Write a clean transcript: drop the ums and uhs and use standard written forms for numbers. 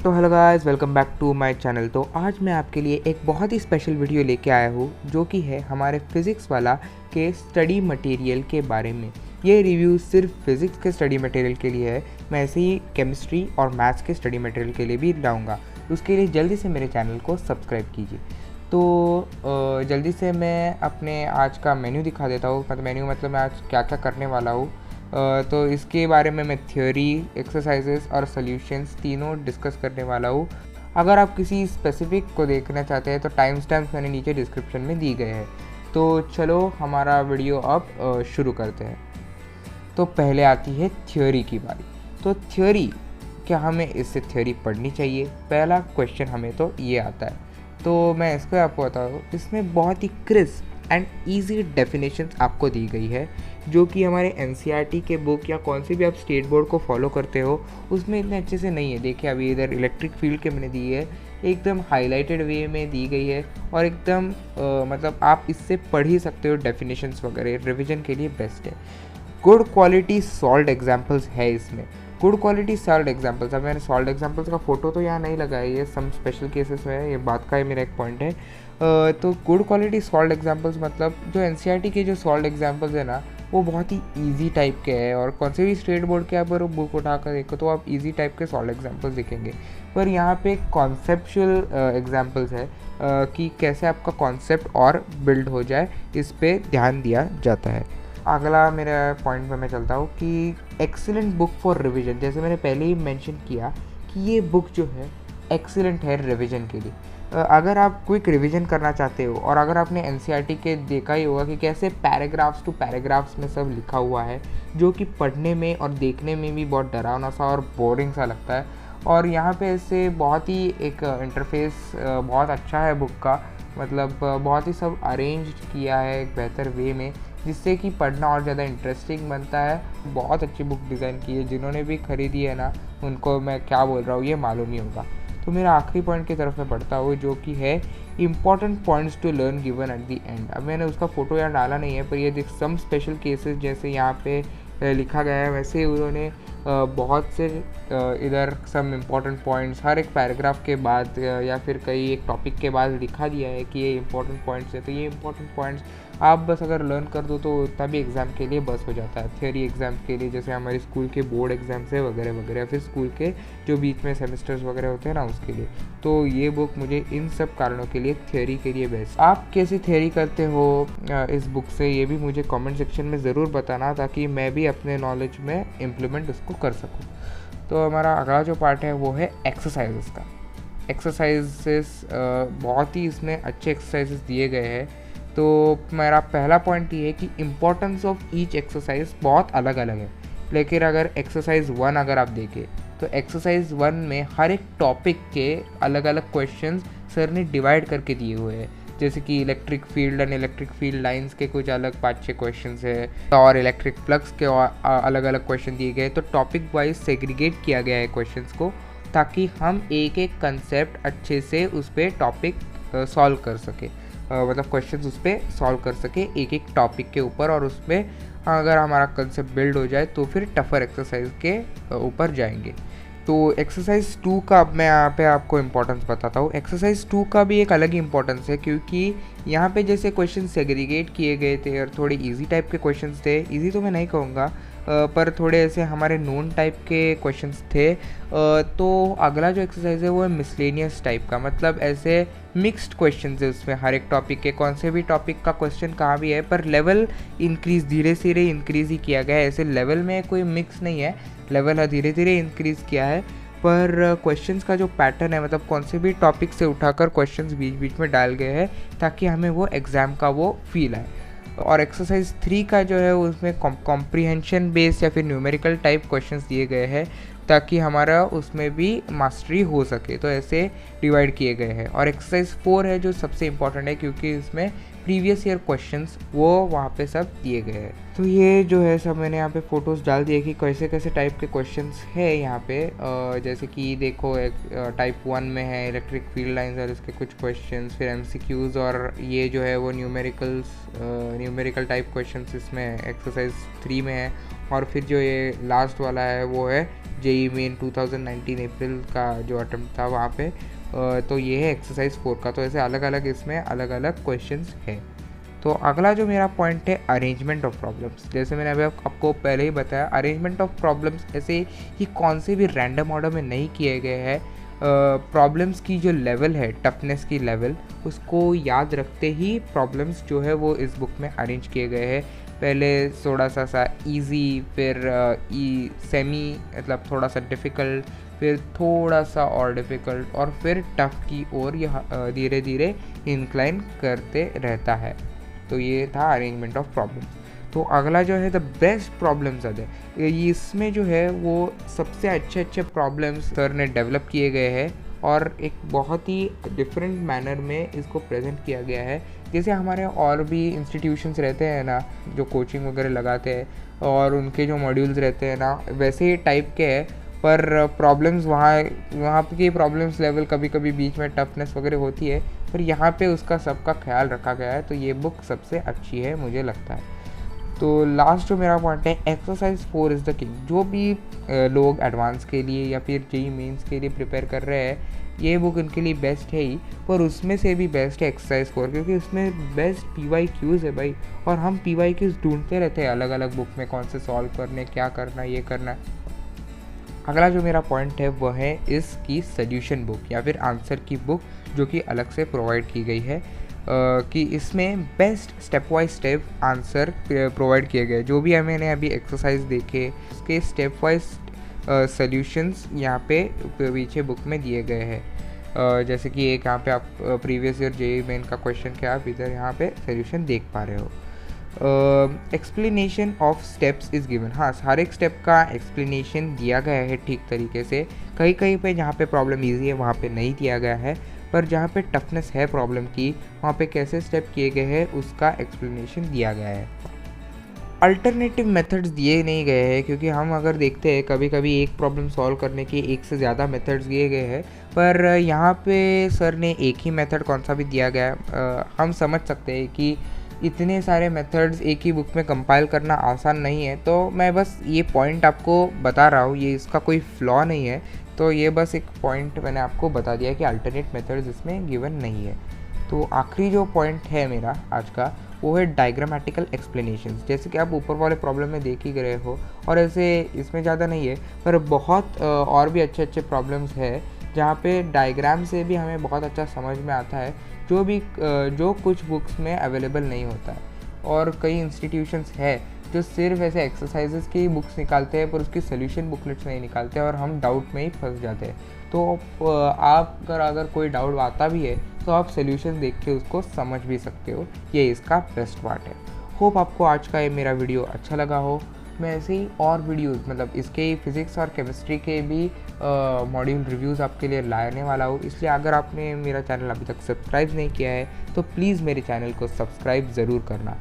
तो hello guys, welcome back to my channel. तो आज मैं आपके लिए एक बहुत ही स्पेशल वीडियो लेके आया हूँ जो कि है हमारे फिज़िक्स वाला के स्टडी मटेरियल के बारे में। ये रिव्यू सिर्फ फिज़िक्स के स्टडी मटेरियल के लिए है, मैं ऐसे ही केमिस्ट्री और मैथ्स के स्टडी मटेरियल के लिए भी लाऊंगा। उसके लिए जल्दी से मेरे चैनल को सब्सक्राइब कीजिए। तो जल्दी से मैं अपने आज का मेन्यू दिखा देता हूँ, मतलब मैं आज क्या क्या करने वाला हूँ। तो इसके बारे में मैं थ्योरी, एक्सरसाइजेस और सॉल्यूशंस तीनों डिस्कस करने वाला हूँ। अगर आप किसी स्पेसिफिक को देखना चाहते हैं तो टाइम स्टैम्प्स मैंने नीचे डिस्क्रिप्शन में दी गए हैं। तो चलो हमारा वीडियो अब शुरू करते हैं। तो पहले आती है थ्योरी की बारी। तो थ्योरी, क्या हमें इससे थ्योरी पढ़नी चाहिए? पहला क्वेश्चन हमें तो ये आता है। तो मैं इसको आपको बताऊँ, इसमें बहुत ही क्रिस्प एंड ईजी डेफिनेशंस आपको दी गई है जो कि हमारे एनसीईआरटी के बुक या कौन से भी आप स्टेट बोर्ड को फॉलो करते हो उसमें इतने अच्छे से नहीं है। देखिए अभी इधर इलेक्ट्रिक फील्ड के मैंने दी है, एकदम हाईलाइटेड वे में दी गई है और एकदम मतलब आप इससे पढ़ ही सकते हो। डेफिनेशंस वगैरह रिविजन के लिए बेस्ट है। गुड क्वालिटी सॉल्व्ड एग्जाम्पल्स है इसमें। गुड क्वालिटी सॉल्व्ड एग्जाम्पल्स, अब मैंने सॉल्व्ड एग्जाम्पल्स का फोटो तो यहाँ नहीं लगाया, ये सम स्पेशल केसेस में है, ये बात का ही मेरा एक पॉइंट है। तो गुड क्वालिटी सॉल्व्ड एग्जाम्पल्स मतलब जो एनसीईआरटी के जो सॉल्व्ड एग्जाम्पल्स है ना, वो बहुत ही इजी टाइप के हैं और कौन से भी स्टेट बोर्ड के अगर बुक उठाकर देखो तो आप इजी टाइप के सॉल्व्ड एग्जाम्पल्स दिखेंगे। पर यहाँ पे कॉन्सेप्चुअल एग्जाम्पल्स है कि कैसे आपका कॉन्सेप्ट और बिल्ड हो जाए, इस पे ध्यान दिया जाता है। अगला मेरा पॉइंट पे मैं चलता हूँ कि एक्सीलेंट बुक फॉर रिवीजन। जैसे मैंने पहले ही मेंशन किया कि ये बुक जो है एक्सीलेंट है रिवीजन के लिए। अगर आप क्विक रिवीजन करना चाहते हो और अगर आपने एनसीईआरटी के देखा ही होगा कि कैसे पैराग्राफ्स टू पैराग्राफ्स में सब लिखा हुआ है जो कि पढ़ने में और देखने में भी बहुत डरावना सा और बोरिंग सा लगता है। और यहाँ पे इससे बहुत ही एक इंटरफेस बहुत अच्छा है बुक का, मतलब बहुत ही सब अरेंज किया है एक बेहतर वे में जिससे कि पढ़ना और ज़्यादा इंटरेस्टिंग बनता है। बहुत अच्छी बुक डिज़ाइन की है, जिन्होंने भी ख़रीदी है ना उनको मैं क्या बोल रहा हूँ ये मालूम ही होगा। तो मेरा आखिरी पॉइंट की तरफ मैं बढ़ता हूँ जो कि है important points to learn given at the end. अब मैंने उसका फ़ोटो यहाँ डाला नहीं है, पर ये देख सम स्पेशल केसेस जैसे यहाँ पे लिखा गया है वैसे उन्होंने बहुत से इधर सम इम्पॉर्टेंट पॉइंट्स हर एक पैराग्राफ के बाद या फिर कई एक टॉपिक के बाद लिखा दिया है कि ये इंपॉर्टेंट पॉइंट्स है। तो ये इंपॉर्टेंट पॉइंट्स आप बस अगर लर्न कर दो तो उतना भी एग्ज़ाम के लिए बस हो जाता है। थियोरी एग्ज़ाम के लिए जैसे हमारे स्कूल के बोर्ड एग्ज़ाम्स है वगैरह वगैरह, फिर स्कूल के जो बीच में सेमेस्टर्स वगैरह होते हैं ना उसके लिए। तो ये बुक मुझे इन सब कारणों के लिए थियोरी के लिए बेस्ट। आप कैसी थियोरी करते हो इस बुक से ये भी मुझे कमेंट सेक्शन में ज़रूर बताना ताकि मैं भी अपने नॉलेज में इम्प्लीमेंट उसको कर सकूँ। तो हमारा अगला जो पार्ट है वो है एक्सरसाइजेस का। एक्सरसाइजेस बहुत ही इसमें अच्छे एक्सरसाइजेस दिए गए हैं। तो मेरा पहला पॉइंट ये है कि इम्पोर्टेंस ऑफ ईच एक्सरसाइज बहुत अलग अलग है। लेकिन अगर एक्सरसाइज 1 अगर आप देखें तो एक्सरसाइज 1 में हर एक टॉपिक के अलग अलग क्वेश्चंस सर ने डिवाइड करके दिए हुए हैं। जैसे कि electric field and electric field lines के कुछ अलग 5-6 क्वेश्चंस है और इलेक्ट्रिक फ्लक्स के अलग अलग क्वेश्चन दिए गए। तो टॉपिक वाइज सेग्रीगेट किया गया है क्वेश्चंस को ताकि हम एक एक कंसेप्ट अच्छे से उस पर टॉपिक सॉल्व कर सके, मतलब क्वेश्चंस उस पर सॉल्व कर सके एक एक टॉपिक के ऊपर। और उसमें अगर हमारा कंसेप्ट बिल्ड हो जाए तो फिर टफर एक्सरसाइज के ऊपर जाएंगे। तो एक्सरसाइज 2 का अब मैं यहाँ पे आपको इम्पोर्टेंस बताता हूँ। एक्सरसाइज 2 का भी एक अलग ही इम्पोर्टेंस है क्योंकि यहाँ पे जैसे क्वेश्चन सेग्रीगेट किए गए थे और थोड़े इजी टाइप के क्वेश्चंस थे। इजी तो मैं नहीं कहूँगा पर थोड़े ऐसे हमारे नोन टाइप के क्वेश्चंस थे। तो अगला जो एक्सरसाइज है वो है मिसलेनियस टाइप का, मतलब ऐसे मिक्स्ड क्वेश्चंस है उसमें हर एक टॉपिक के, कौन से भी टॉपिक का क्वेश्चन कहाँ भी है पर लेवल इंक्रीज़ धीरे धीरे इंक्रीज़ ही किया गया है। ऐसे लेवल में कोई मिक्स नहीं है, लेवल है धीरे धीरे इंक्रीज़ किया है। पर क्वेश्चंस का जो पैटर्न है मतलब कौन से भी टॉपिक से उठाकर क्वेश्चंस बीच बीच में डाल गए हैं ताकि हमें वो एग्ज़ाम का वो फील आए। और एक्सरसाइज 3 का जो है उसमें कॉम्प्रीहेंशन बेस्ड या फिर न्यूमेरिकल टाइप क्वेश्चंस दिए गए हैं ताकि हमारा उसमें भी मास्टरी हो सके। तो ऐसे डिवाइड किए गए हैं। और एक्सरसाइज 4 है जो सबसे इम्पॉर्टेंट है क्योंकि इसमें प्रीवियस ईयर क्वेश्चंस वो वहाँ पे सब दिए गए हैं। तो ये जो है सब मैंने यहाँ पे फ़ोटोज़ डाल दिए कि कैसे कैसे टाइप के क्वेश्चंस है यहाँ पे। जैसे कि देखो एक टाइप 1 में है इलेक्ट्रिक फील्ड लाइंस और इसके कुछ क्वेश्चंस, फिर एमसीक्यूज़ और ये जो है वो न्यूमेरिकल टाइप क्वेश्चंस इसमें एक्सरसाइज 3 में है। और फिर जो ये लास्ट वाला है वो है जेई मेन 2019 अप्रैल का जो अटेम्प्ट था वहाँ पे। तो ये है एक्सरसाइज 4 का। तो ऐसे अलग अलग इसमें अलग अलग क्वेश्चंस है। तो अगला जो मेरा पॉइंट है अरेंजमेंट ऑफ प्रॉब्लम्स। जैसे मैंने अभी आपको पहले ही बताया, अरेंजमेंट ऑफ प्रॉब्लम्स ऐसे ही कौन से भी रैंडम ऑर्डर में नहीं किए गए हैं। प्रॉब्लम्स की जो लेवल है, टफनेस की लेवल, उसको याद रखते ही प्रॉब्लम्स जो है वो इस बुक में अरेंज किए गए हैं। पहले थोड़ा सा इजी, फिर सेमी मतलब थोड़ा सा डिफ़िकल्ट, फिर थोड़ा सा और डिफ़िकल्ट, और फिर टफ़ की ओर यह धीरे धीरे इंक्लाइन करते रहता है। तो ये था अरेंजमेंट ऑफ प्रॉब्लम्स। तो अगला जो है द बेस्ट प्रॉब्लम्स है, इसमें जो है वो सबसे अच्छे अच्छे प्रॉब्लम्स सर ने डेवलप किए गए हैं और एक बहुत ही डिफरेंट मैनर में इसको प्रेजेंट किया गया है। जैसे हमारे और भी इंस्टीट्यूशंस रहते हैं ना जो कोचिंग वगैरह लगाते हैं और उनके जो मॉड्यूल्स रहते हैं ना वैसे ही टाइप के हैं, पर प्रॉब्लम्स वहाँ की प्रॉब्लम्स लेवल कभी कभी बीच में टफनेस वगैरह होती है, पर यहाँ पे उसका सबका ख्याल रखा गया है। तो ये बुक सबसे अच्छी है मुझे लगता है। तो लास्ट जो मेरा पॉइंट है, एक्सरसाइज 4 इज़ द किंग। जो भी लोग एडवांस के लिए या फिर जेई मेंस के लिए प्रिपेयर कर रहे हैं, ये बुक उनके लिए बेस्ट है ही, पर उसमें से भी बेस्ट है एक्सरसाइज 4, क्योंकि उसमें बेस्ट PYQs है भाई। और हम PYQs ढूंढते रहते हैं अलग अलग बुक में, कौन से सॉल्व करने, क्या करना, ये करना। अगला जो मेरा पॉइंट है वह है इसकी सॉल्यूशन बुक या फिर आंसर की बुक, जो कि अलग से प्रोवाइड की गई है। कि इसमें best step wise step answer provide किए गए। जो भी मैंने अभी एक्सरसाइज देखे उसके स्टेप वाइज सॉल्यूशंस यहाँ पे पीछे बुक में दिए गए हैं। जैसे कि एक यहाँ पे आप प्रीवियस ईयर जेईई मेन का क्वेश्चन के आप इधर यहाँ पे सॉल्यूशन देख पा रहे हो। Explanation of steps is given. हाँ, हर एक स्टेप का एक्सप्लेनेशन दिया गया है ठीक तरीके से। कहीं कहीं पे जहाँ पे प्रॉब्लम ईजी है वहाँ पे नहीं दिया गया है, पर जहाँ पे टफनेस है प्रॉब्लम की वहाँ पे कैसे स्टेप किए गए हैं उसका एक्सप्लेनेशन दिया गया है। अल्टरनेटिव मेथड्स दिए नहीं गए हैं, क्योंकि हम अगर देखते हैं कभी कभी एक प्रॉब्लम सॉल्व करने के एक से ज़्यादा मेथड्स दिए गए हैं, पर यहाँ पे सर ने एक ही मेथड कौन सा भी दिया गया है। हम समझ सकते हैं कि इतने सारे मेथड्स एक ही बुक में कंपाइल करना आसान नहीं है। तो मैं बस ये पॉइंट आपको बता रहा हूँ, ये इसका कोई फ्लॉ नहीं है। तो ये बस एक पॉइंट मैंने आपको बता दिया कि अल्टरनेट मेथड्स इसमें गिवन नहीं है। तो आखिरी जो पॉइंट है मेरा आज का वो है डायग्रामेटिकल एक्सप्लेनेशंस। जैसे कि आप ऊपर वाले प्रॉब्लम में देख ही रहे हो, और ऐसे इसमें ज़्यादा नहीं है, पर बहुत और भी अच्छे अच्छे प्रॉब्लम्स है जहाँ पे डायग्राम से भी हमें बहुत अच्छा समझ में आता है, जो कुछ बुक्स में अवेलेबल नहीं होता है। और कई इंस्टीट्यूशंस है जो सिर्फ ऐसे एक्सरसाइजेस की बुक्स निकालते हैं पर उसकी सोल्यूशन बुकलेट्स नहीं निकालते, और हम डाउट में ही फंस जाते हैं। तो आप अगर कोई डाउट आता भी है तो आप सोल्यूशन देख के उसको समझ भी सकते हो। ये इसका बेस्ट पार्ट है। होप आपको आज का ये मेरा वीडियो अच्छा लगा हो। मैं ऐसे ही और वीडियोस मतलब इसके फिज़िक्स और केमिस्ट्री के भी मॉड्यूल रिव्यूज़ आपके लिए लाने वाला हूँ। इसलिए अगर आपने मेरा चैनल अभी तक सब्सक्राइब नहीं किया है तो प्लीज़ मेरे चैनल को सब्सक्राइब ज़रूर करना।